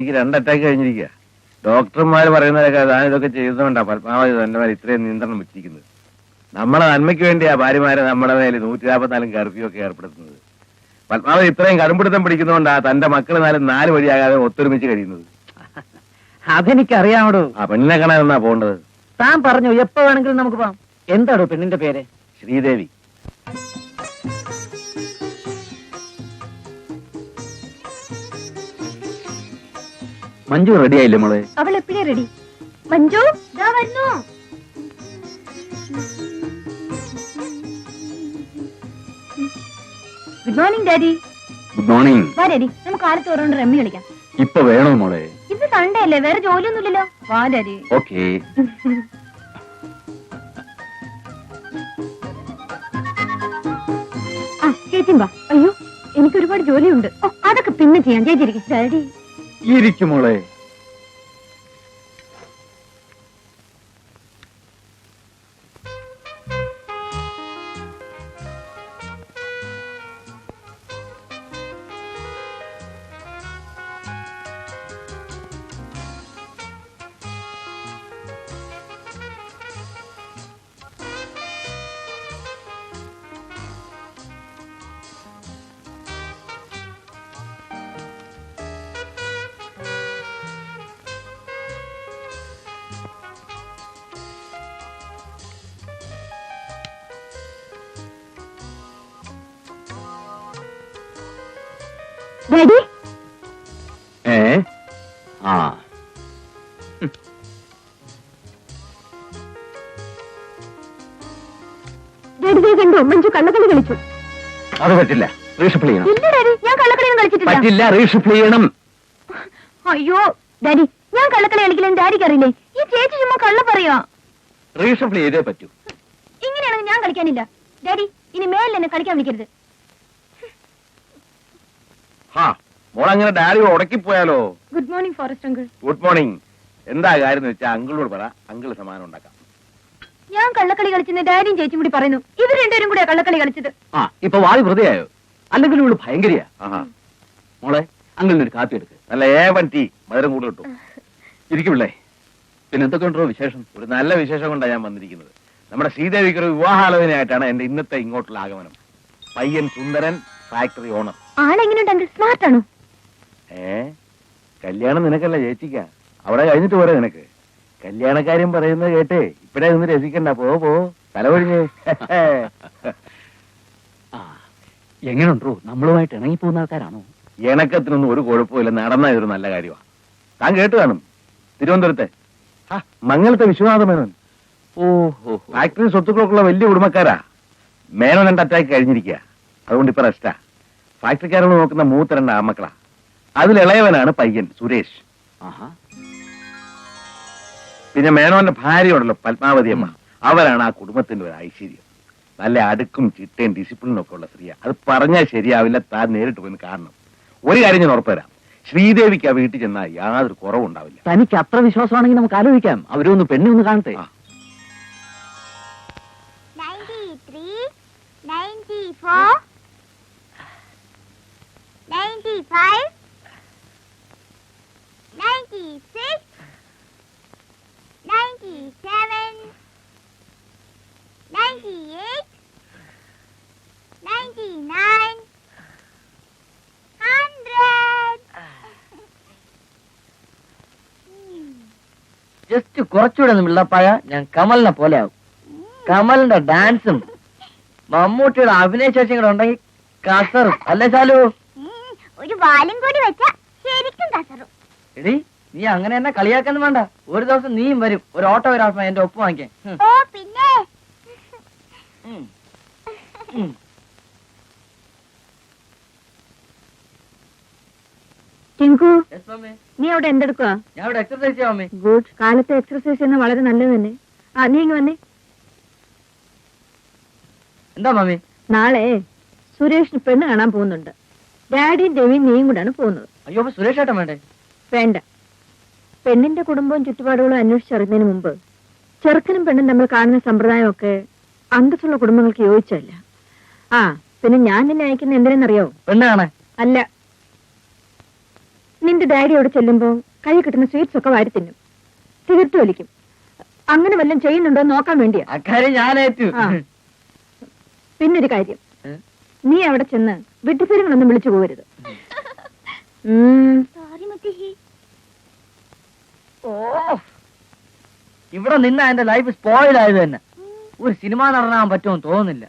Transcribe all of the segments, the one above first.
എനിക്ക് 2 അറ്റാക്ക് കഴിഞ്ഞിരിക്കുക. ഡോക്ടർമാർ പറയുന്നതൊക്കെ ഞാൻ ഇതൊക്കെ ചെയ്തുകൊണ്ടാ പത്മാവതി തന്നെ ഇത്രയും നിയന്ത്രണം വെച്ചിരിക്കുന്നത്. നമ്മളെ നന്മയ്ക്ക് വേണ്ടിയാ ഭാര്യമാരെ നമ്മുടെ മേലെ 144 കർഫ്യൂ ഒക്കെ ഏർപ്പെടുത്തുന്നത്. പത്മാവതി ഇത്രയും കടുംപിടുത്തം പിടിക്കുന്നതുകൊണ്ടാ തന്റെ മക്കൾ 4 വഴിയാകാതെ ഒത്തൊരുമിച്ച് കഴിയുന്നത്. അതെനിക്കറിയാമോ? ആ പെണ്ണിനെ കാണാൻ എന്നാ പോകേണ്ടത്? താൻ പറഞ്ഞു എപ്പോ വേണമെങ്കിലും നമുക്ക് പോവാം. എന്താണോ പെണ്ണിന്റെ പേര്? ശ്രീദേവി. മഞ്ജു റെഡി ആയില്ലേ മോളെ? അവൾ എപ്പോഴേ റെഡി. മഞ്ജു ദാ വരുന്നു. Good morning daddy. Good morning. വാ ഡാഡി, നമുക്ക് കാലത്ത് ഓരോണ്ട് റമ്മി കളിക്കാം. ഇപ്പൊ വേണോ മോളെ? ഇന്ന് സൺഡേ അല്ലേ, വേറെ ജോലിയൊന്നുമില്ലല്ലോ. വാ ഡാഡി. ഓക്കേ. ആ ചേച്ചി വാ. അയ്യോ എനിക്ക് ഒരുപാട് ജോലിയുണ്ട്. ഓ അതൊക്കെ പിന്നെ ചെയ്യാം. ചേച്ചിരിക്കും. ഡാഡി ഇരിക്കും മോളെ. ഡാഡി ആ ഡാഡി കണ്ടോ മഞ്ജു കള്ളക്കളി കളിച്ചു. അത് പറ്റില്ല, റീഷഫിൾ ചെയ്യണം. ഇല്ല ഡാഡി, ഞാൻ കള്ളക്കളിയൊന്നും കളിച്ചിട്ടില്ല. പറ്റില്ല, റീഷഫിൾ ചെയ്യണം. അയ്യോ ഡാഡി, ഞാൻ കള്ളക്കളി കളിക്കില്ലെന്ന് ഡാഡിക്ക് അറിയില്ലേ? ഈ ചേച്ചി ചുമ്മാ കള്ള പറയാ. റീഷഫിൾ ചെയ്തേ പറ്റൂ. ഇങ്ങനെയാണെങ്കിൽ ഞാൻ കളിക്കാനില്ല. ഡാഡി ഇനി മേലിൽ എന്നെ കളിക്കാൻ വിളിക്കരുത്. ഹാ മോളങ്ങനെ ഡാഡി ഉടക്കിപ്പോയാലോ? Good morning forest uncle. Good morning. എന്താ കാര്യം എന്ന് വെച്ചാൽ അങ്കിളോട് പറ, അങ്കിൾ സമാനം ഉണ്ടാക്കാം. ഞാൻ കള്ളക്കളി കളിച്ചെന്ന് ഡാഡിയും ചേച്ചിയും കൂടി പറയുന്നു. ഇവർ രണ്ടുപേരും കൂടിയാ കള്ളക്കളി കളിച്ചത്. ആ ഇപ്പൊ വായി വെറുതെയായോ? അല്ലെങ്കിൽ ഇവള് ഭയങ്കരിയാ. ആഹാ മോളെ അങ്കിളിനൊരു കാപ്പി എടുക്ക്. നല്ല A1 ടീ, മധുരം കൂടുതൽ കിട്ടും. ഇരിക്കുള്ളേ. പിന്നെ എന്തൊക്കെയുണ്ടോ വിശേഷം? ഒരു നല്ല വിശേഷം കൊണ്ടാണ് ഞാൻ വന്നിരിക്കുന്നത്. നമ്മുടെ ശ്രീദേവിക്ക് ഒരു വിവാഹാലോചനയായിട്ടാണ് എന്റെ ഇന്നത്തെ ഇങ്ങോട്ടുള്ള ആഗമനം. പയ്യൻ സുന്ദരൻ, ഫാക്ടറി ഓണർ. ആളെങ്ങനെയുണ്ട് അങ്കിൾ? സ്മാർട്ട് ആണോ? കല്യാണം നിനക്കല്ല ചേച്ചിക്കാ. അവിടെ കഴിഞ്ഞിട്ട് പോരെ നിനക്ക്. കല്യാണക്കാര്യം പറയുന്നത് കേട്ടേ ഇപ്പഴേ നിന്ന് രസിക്കണ്ട. പോ തലവഴിഞ്ഞ്. എങ്ങനെയുണ്ടോ? നമ്മളുമായിട്ട് ഇണങ്ങിപ്പോകുന്ന ആൾക്കാരാണോ? ഇണക്കത്തിനൊന്നും ഒരു കുഴപ്പമില്ല. നടന്ന ഇതൊരു നല്ല കാര്യമാണ്. താൻ കേട്ട് കാണും, തിരുവനന്തപുരത്തെ മംഗലത്തെ വിശ്വനാഥ മേനോൻ. ഓഹോ, ഫാക്ടറി സ്വത്തുക്കളൊക്കെയുള്ള വലിയ കുടുംബക്കാരാ. മേനോൻ 2 അറ്റാക്ക് കഴിഞ്ഞിരിക്കുക. അതുകൊണ്ട് ഇപ്പൊ റെസ്റ്റാ. ഫാക്ടറിക്കാരോട് നോക്കുന്ന മൂത്ത 2 ആമക്കളാ. അതിൽ ഇളയവനാണ് പയ്യൻ സുരേഷ്. ആഹാ. പിന്നെ മേനോന്റെ ഭാര്യയുണ്ടല്ലോ പത്മാവതി അമ്മ, അവരാണ് ആ കുടുംബത്തിന്റെ ഒരു ഐശ്വര്യം. നല്ല അടുക്കും ചിട്ടയും ഡിസിപ്ലിനും ഒക്കെ ഉള്ള സ്ത്രീയാ. അത് പറഞ്ഞാൽ ശരിയാവില്ല, താൻ നേരിട്ട് പോയി കാണണം. ഒരു കാര്യം ഞാൻ ഉറപ്പുതരാം, ശ്രീദേവിക്ക് ആ വീട്ടിൽ ചെന്നാൽ യാതൊരു കുറവുണ്ടാവില്ല. തനിക്ക് അത്ര വിശ്വാസമാണെങ്കിൽ നമുക്ക് ആലോചിക്കാം. അവരൊന്ന് പെണ്ണെ ഒന്ന് കാണട്ടെ. 93, 94, 95, 96, 97, 98, 99, 100. ജസ്റ്റ് കുറച്ചുകൂടെ ഒന്ന് വെള്ളപ്പായ ഞാൻ കമലിനെ പോലെ ആവും. കമലിന്റെ ഡാൻസും മമ്മൂട്ടിയുടെ അഭിനയ ശേഷിയും കൂടെ ഉണ്ടെങ്കിൽ കസറും. അല്ലേ ചാലു? ഒരു വാലും കൂടി വെച്ച ശരിക്കും കസറും. എടി നീ അങ്ങനെ തന്നെ കളിയാക്കൊന്നും വേണ്ട. ഒരു ദിവസം നീയും വരും ഒരു ഓട്ടോഗ്രാഫ് എന്റെ ഒപ്പ് വാങ്ങിക്കാൻ. ഓ പിന്നെ ടിങ്കു, Yes, മമ്മി. നീ അവിടെ എന്തെടുക്കുക? ഞാൻ ഇവിടെ എക്സർസൈസ് ചെയ്യാം മമ്മി. ഗുഡ്. കാലത്തെ എക്സർസൈസ് ചെയ്യുന്നത് വളരെ നല്ലത് തന്നെ. ആ നീ ഇങ്ങ് വന്നേ. എന്താ മമ്മി? നാളെ സുരേഷിന് പെണ്ണ് കാണാൻ പോകുന്നുണ്ട്. ഡാഡിയും രവിയും നീയും കൂടാണ് പോകുന്നത്. അയ്യോ അപ്പൊ സുരേഷ് ഏട്ടൻ വേണ്ടേ? വേണ്ട. പെണ്ണിന്റെ കുടുംബവും ചുറ്റുപാടുകളും അന്വേഷിച്ചറിയുന്നതിന് മുമ്പ് ചെറുക്കനും പെണ്ണും തമ്മിൽ കാണുന്ന സമ്പ്രദായമൊക്കെ അന്തസ്സുള്ള കുടുംബങ്ങൾക്ക് യോജിച്ചല്ല. ആ പിന്നെ ഞാൻ നിന്നെ അയക്കുന്ന എന്തിനെന്നറിയോ? പെണ്ണ് കാണാൻ? അല്ല, നിന്റെ ഡാഡി അവിടെ ചെല്ലുമ്പോ കൈ കിട്ടുന്ന സ്വീറ്റ്സ് ഒക്കെ വാരി തിന്നും, സിഗരറ്റ് വലിക്കും. അങ്ങനെ വല്ലതും ചെയ്യുന്നുണ്ടോ നോക്കാൻ വേണ്ടിയാ. അക്കാര്യം ഞാനേറ്റു. പിന്നൊരു കാര്യം, നീ അവിടെ ചെന്ന് വിട്ടുതരങ്ങളൊന്നും വിളിച്ചു പോകരുത്. ഓ, ഇവിടെ നിന്ന എന്റെ ലൈഫ് സ്പോയിൽ ആയത് തന്നെ. ഒരു സിനിമ നടനാൻ പറ്റുമെന്ന് തോന്നുന്നില്ല.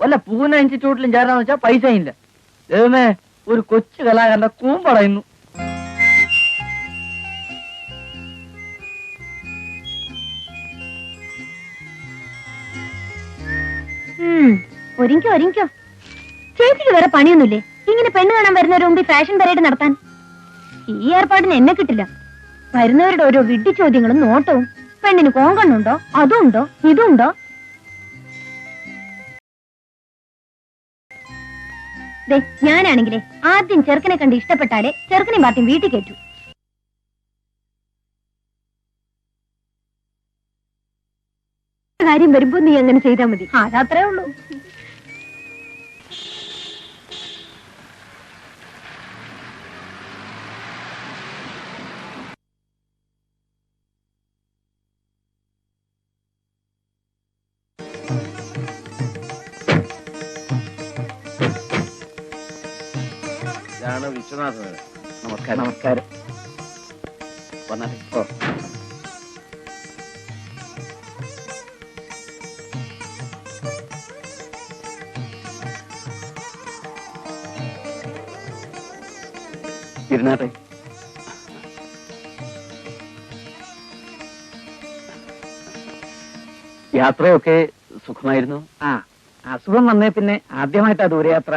വല്ല പൂന ഇൻസ്റ്റിറ്റ്യൂട്ടിലും ചേരാന്ന് വെച്ചാൽ പൈസ ഇല്ല. ദൈവമേ, ഒരു കൊച്ചു കലാകാരന്റെ കൂമ്പടയുന്നു. ഒരുങ്ങിക്കോ. ചേച്ചിക്ക് വേറെ പണിയൊന്നുമില്ലേ? ഇങ്ങനെ പെണ്ണ് കാണാൻ വരുന്നവരുടെ മുമ്പിൽ ഫാഷൻ പരേഡ് നടത്താൻ. ഈ ഏർപ്പാടിന് എന്നെ കിട്ടില്ല. വരുന്നവരുടെ ഓരോ വിഡ്ഢി ചോദ്യങ്ങളും നോട്ടവും. പെണ്ണിന് കോങ്കണ്ണുണ്ടോ, അതുണ്ടോ, ഇതുണ്ടോ? ഞാനാണെങ്കിലേ ആദ്യം ചെറുക്കനെ കണ്ട് ഇഷ്ടപ്പെട്ടാലേ ചെറുക്കനെ പാർട്ടി വീട്ടിൽ കയറ്റു. കാര്യം വരുമ്പോ നീ അങ്ങനെ ചെയ്താൽ മതി. അതത്രേ ഉള്ളൂ. ഇതാണ് വിശ്വനാഥൻ. നമസ്കാരം. നമസ്കാരം. വന്നാട്ടെ. ഓ, ഇരുന്നാട്ടെ. യാത്രയൊക്കെ സുഖമായിരുന്നു. അസുഖം വന്നേ പിന്നെ ആദ്യമായിട്ടാ ദൂരയാത്ര.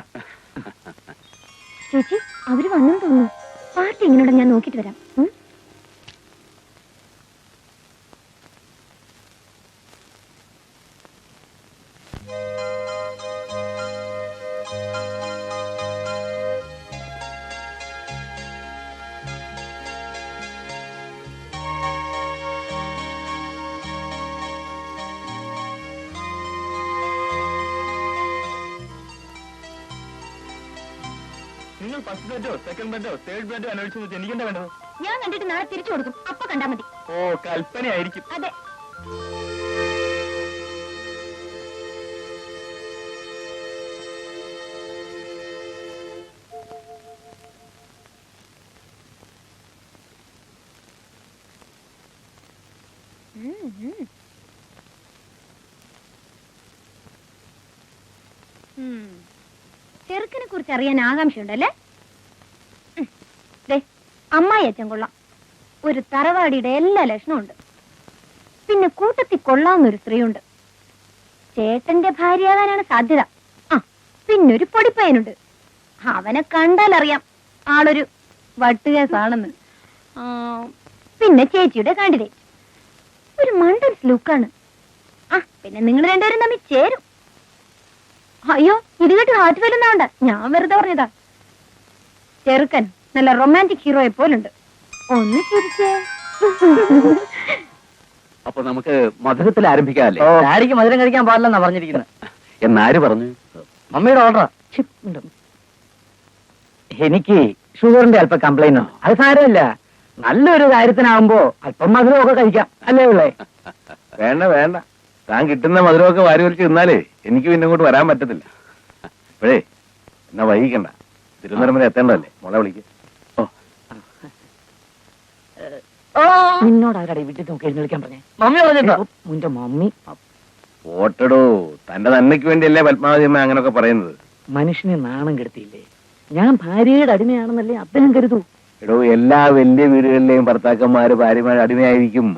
ചേച്ചി, അവര് വന്നെന്ന് തോന്നുന്നു. പാർട്ടി ഇങ്ങനോടെ ഞാൻ നോക്കിട്ട് വരാം. നിങ്ങൾ ഫസ്റ്റ് ബെഡോ സെക്കൻഡ് ബെഡോ തേർഡ് ബെഡോ അന്വേഷിച്ചു എനിക്കെന്താ വേണ്ടത്? ഞാൻ കണ്ടിട്ട് നാളെ തിരിച്ചു കൊടുക്കും. അപ്പൊ കണ്ടാ മതി. ഓ, കൽപ്പനയായിരിക്കും. അതെ. ചെറുക്കനെ കുറിച്ച് അറിയാൻ ആകാംക്ഷയുണ്ടല്ലേ? അമ്മായി അച്ഛൻ കൊള്ളാം. ഒരു തറവാടിയുടെ എല്ലാ ലക്ഷണവും ഉണ്ട്. പിന്നെ കൂട്ടത്തിൽ കൊള്ളാവുന്നൊരു സ്ത്രീയുണ്ട്. ചേട്ടന്റെ ഭാര്യയാകാനാണ് സാധ്യത. പിന്നൊരു പൊടിപ്പയനുണ്ട്. അവനെ കണ്ടാലറിയാം ആളൊരു വട്ടുകേസാണെന്ന്. പിന്നെ ചേച്ചിയുടെ കാൻഡിഡേറ്റ് ഒരു മണ്ടൻസ് ലുക്കാണ്. പിന്നെ നിങ്ങൾ രണ്ടുപേരും തമ്മിൽ ചേരും. അയ്യോ, ഇത് കേട്ട് ഹാർട്ട് ഫെയിലൊന്നും ആവണ്ട, ഞാൻ വെറുതെ പറഞ്ഞതാ. ചെറുക്കൻ നല്ല റൊമാൻറ്റിക് ഹീറോയെ പോലുണ്ട്. ഒന്ന് ചിരിച്ചേ. അപ്പൊ നമുക്ക് മധുരത്തിൽ ആരംഭിക്കാല്ലേ? ഡാഡിക്ക് മധുരം കഴിക്കാൻ പാടില്ലെന്നാ പറഞ്ഞിരിക്കുന്നത്. എന്നാര് പറഞ്ഞു? മമ്മിയുടെ ഓർഡറാ. എനിക്ക് ഷുഗറിന്റെ അല്പം കംപ്ലൈന്റോ? അത് സാരമില്ല, നല്ലൊരു കാര്യത്തിനാവുമ്പോ അല്പം മധുരമൊക്കെ കഴിക്കാം, അല്ലേ ഉള്ളേ? വേണ്ട വേണ്ട, താൻ കിട്ടുന്ന മധുരമൊക്കെ വാരി വലിച്ച് തിന്നാലേ എനിക്ക് പിന്നെ ഇങ്ങോട്ട് വരാൻ പറ്റത്തില്ല. ഇപ്പോഴേ എന്നാ വൈകിക്കണ്ട, തിരുവനന്തപുരം വരെ എത്തേണ്ടതല്ലേ. മോളെ വിളിക്കും. നിന്നോട് ആരാടെ വീട്ടിൽ നോക്കി എഴുന്നേൽക്കാൻ പറഞ്ഞേ? മമ്മി പറഞ്ഞിട്ടോ? മുന്റെ മമ്മി. ഓട്ടടോ, തന്റെ നന്മയ്ക്ക് വേണ്ടിയല്ലേ പത്മാവതി അമ്മ അങ്ങനൊക്കെ പറയുന്നത്. മനുഷ്യനെ നാണം കെടുത്തിയില്ലേ? ഞാൻ ഭാര്യയുടെ അടിമയാണെന്നല്ലേ അദ്ദേഹം കരുതൂ. എടോ, എല്ലാ വലിയ വീടുകളിലെയും ഭർത്താക്കന്മാര് ഭാര്യമാരുടെ അടിമയായിരിക്കും.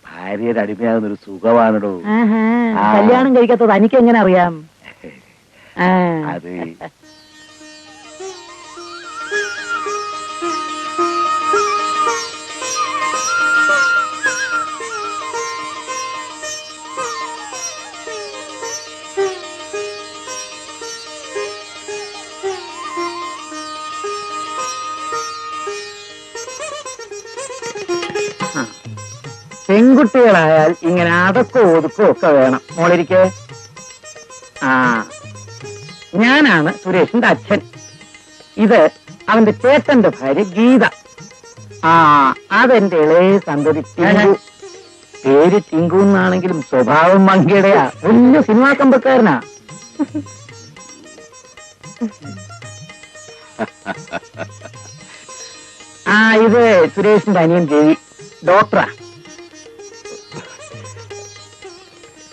ഭാര്യയുടെ അടിമയാകുന്നൊരു സുഖമാണോ. കല്യാണം കഴിക്കാത്തത് എനിക്ക് എങ്ങനെ അറിയാം? അത് പെൺകുട്ടികളായാൽ ഇങ്ങനെ അടക്കോ ഒതുക്കോ ഒക്കെ വേണം. മോളിരിക്കെ. ഞാനാണ് സുരേഷിന്റെ അച്ഛൻ. ഇത് അവന്റെ ചേട്ടന്റെ ഭാര്യ ഗീത. ആ അതെന്റെ ഇളയ സന്തതി ടിങ്കു. പേര് ടിങ്കു എന്നാണെങ്കിലും സ്വഭാവം മങ്കിയുടെയാ. വലിയ സിനിമാ കമ്പക്കാരനാ. ആ ഇത് സുരേഷിന്റെ അനിയൻ രവി, ഡോക്ടറാ.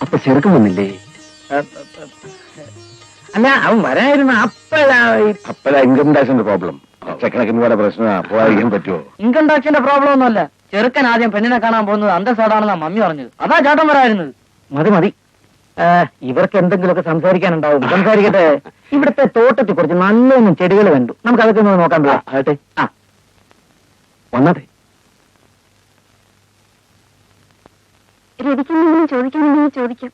അപ്പൊ ചെറുക്കം വന്നില്ലേ? അല്ല അവൻ വരായിരുന്നു. അപ്പഴാ ഇൻകം ടാക്സിന്റെ പ്രോബ്ലം. ലക്ഷക്കണക്കിന് പോലെ പ്രശ്നമാ, പോകാതിരിക്കാൻ പറ്റുമോ? ഇൻകം ടാക്സിന്റെ പ്രോബ്ലം ഒന്നുമല്ല. ചെറുക്കൻ ആദ്യം പെണ്ണിനെ കാണാൻ പോകുന്നത് അന്തസ്സാടാണെന്നാ മമ്മി പറഞ്ഞത്. അതാ ചേട്ടൻ വരായിരുന്നത്. മതി മതി. ഇവർക്ക് എന്തെങ്കിലുമൊക്കെ സംസാരിക്കാനുണ്ടാവും. സംസാരിക്കട്ടെ. ഇവിടുത്തെ തോട്ടത്തിൽ കുറച്ച് നല്ലൊന്നും ചെടികൾ കണ്ടു. നമുക്ക് അതൊക്കെ ഒന്ന് നോക്കാൻ പോവാം. ആകട്ടെ. ആ വന്നാട്ടെ. രവിക്കെന്തെങ്കിലും ചോദിക്കണമെങ്കിൽ ചോദിക്കാം.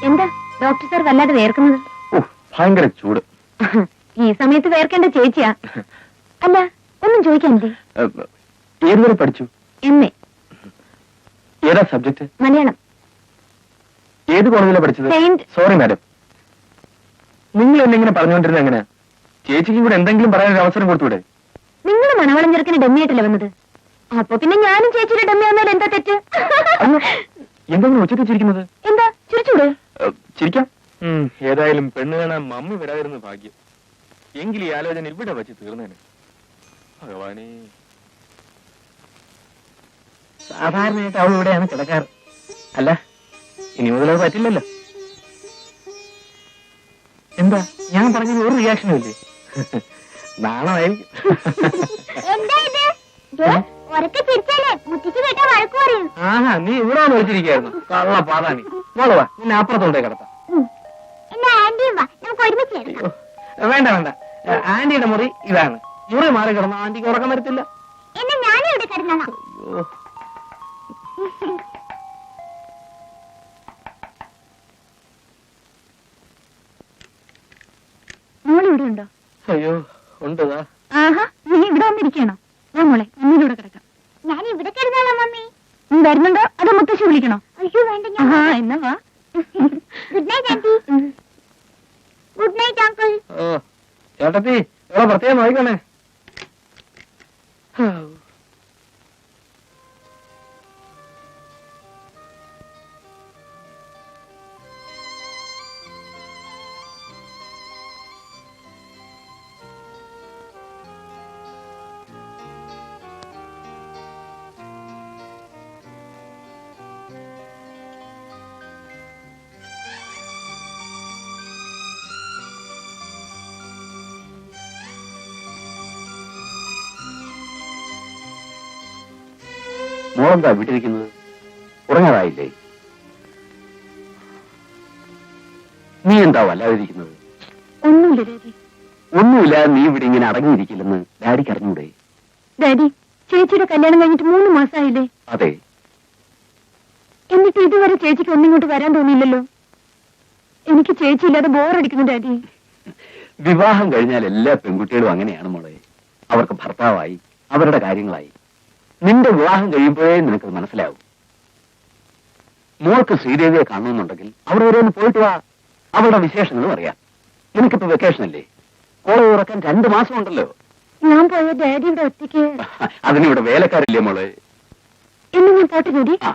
എന്താ ഡോക്ടർ സാർ വല്ലാതെ വേർക്കുന്നത്? ഭയങ്കര ചൂട്. ഈ സമയത്ത് വേർക്കേണ്ട ചേച്ചിയാ. അല്ല ഒന്നും ചോദിക്കാനില്ലേ? ഏതുവരെ പഠിച്ചു? എന്നെ ഏതാ സബ്ജക്ട്? മലയാളം. ഏത് കോളേജിലാണ് പഠിച്ചത്? സെയിന്റ്. സോറി മാഡം, നിങ്ങൾ എന്നെങ്ങനെ പറഞ്ഞുകൊണ്ടിരുന്ന എങ്ങനെ? ചേച്ചിക്കും കൂടെ എന്തെങ്കിലും പറയാനൊരു അവസരം കൊടുത്തൂടെ? നിങ്ങൾ മണവളം ചെറുക്കിന് ഡമ്മിയായിട്ടല്ലേ വന്നത്? അപ്പൊ പിന്നെ ഞാനും ചേച്ചിയുടെ ഡമ്മി വന്നാൽ എന്താ തെറ്റ്? എന്തെങ്കിലും ഉച്ചത്തിൽ ചിരിക്കുന്നത്? എന്താ ചിരിച്ചൂടെ? ചിരിക്കാം. ഏതായാലും പെണ്ണ് കാണാൻ മമ്മി വരാതിരുന്ന ഭാഗ്യം. എങ്കിൽ ഈ ആലോചന ഇവിടെ വെച്ച് തീർന്നേനെ. ഭഗവാനേ. സാധാരണയായിട്ട് അവൾ ഇവിടെയാണ് കിടക്കാറ്. അല്ല, ഇനി മുതൽ അത് പറ്റില്ലല്ലോ. എന്താ ഞാൻ പറഞ്ഞത് ഒരു റിയാക്ഷനും ഇല്ലേ? നാണമായിരിക്കും. എന്താ ഇത്? ഉറക്കെ ചിരിച്ചാലേ മുറ്റിച്ച് കേട്ടാ വഴക്ക് പറയും. ആഹാ, നീ ഇവിടെ വന്ന് വിളിച്ചിരിക്കായിരുന്നു. കള്ള പാതാണി. മോളവാ, നിന്നെ അപ്പുറത്തോണ്ടേ കിടത്താം. എന്നാ ആന്റിയും വാ, നമുക്ക് ഒരുമിച്ച് കിടക്കാം. വേണ്ട വേണ്ട, ആന്റിയുടെ മുറി ഇതാണ്. മുറി മാറി കിടന്ന ആന്റിക്ക് ഉറക്കം വരത്തില്ല. എന്നാ ഞാനും ഇവിടെ കിടന്നോളാം. മോളിവിടെ ഉണ്ടോ? അയ്യോ ഉണ്ടതാ. ആഹാ, നീ ഇവിടെ വന്നിരിക്കണോ? ഞാൻ മോളെ മമ്മിയിലൂടെ കിടക്കാം. ഞാൻ ഇവിടെ കിടന്നോളാം മമ്മി. നീ വരുന്നുണ്ടോ അതോ മുത്തശ്ശി വിളിക്കണോ? അയ്യോ വേണ്ട. എന്നാ വാ. Good night aunty. Good night uncle. ഓ ചേട്ടത്തി, ഇവിടെ പ്രത്യേകം നോക്കണേ. മോളെന്താ വീട്ടിരിക്കുന്നത്? ഉറങ്ങാറായില്ലേ? നീ എന്താ വല്ലാതിരിക്കുന്നത്? ഒന്നുമില്ല ഡാഡി. ഒന്നുമില്ല, നീ ഇവിടെ ഇങ്ങനെ അടങ്ങിയിരിക്കില്ലെന്ന് ഡാഡിക്ക് അറിഞ്ഞൂടെ? ഡാഡി, ചേച്ചിയുടെ കല്യാണം കഴിഞ്ഞിട്ട് 3 മാസമായില്ലേ? അതെ. എന്നിട്ട് ഇതുവരെ ചേച്ചിക്ക് ഒന്നിങ്ങോട്ട് വരാൻ തോന്നിയില്ലല്ലോ. എനിക്ക് ചേച്ചി ഇല്ലാതെ ബോറടിക്കുന്നു ഡാഡി. വിവാഹം കഴിഞ്ഞാൽ എല്ലാ പെൺകുട്ടികളും അങ്ങനെയാണ് മോളെ. അവർക്ക് ഭർത്താവായി, അവരുടെ കാര്യങ്ങളായി. നിന്റെ വിവാഹം കഴിയുമ്പോഴേ നിനക്ക് മനസ്സിലാവും. മോൾക്ക് ശ്രീദേവിയെ കാണണമെന്നുണ്ടെങ്കിൽ അവിടെ വരെ ഒന്ന് പോയിട്ട് വാ. അവരുടെ വിശേഷങ്ങളും അറിയാം. നിനക്കിപ്പോ വെക്കേഷൻ അല്ലേ? കോളേജ് തുറക്കാൻ 2 മാസം ഉണ്ടല്ലോ. ഞാൻ പോയ ഡാഡിയുടെ ഒറ്റയ്ക്ക്. അതിനിവിടെ വേലക്കാരില്ലേ മോളെ? എന്ന് ഞാൻ പോട്ടെ ഡാഡി. ആ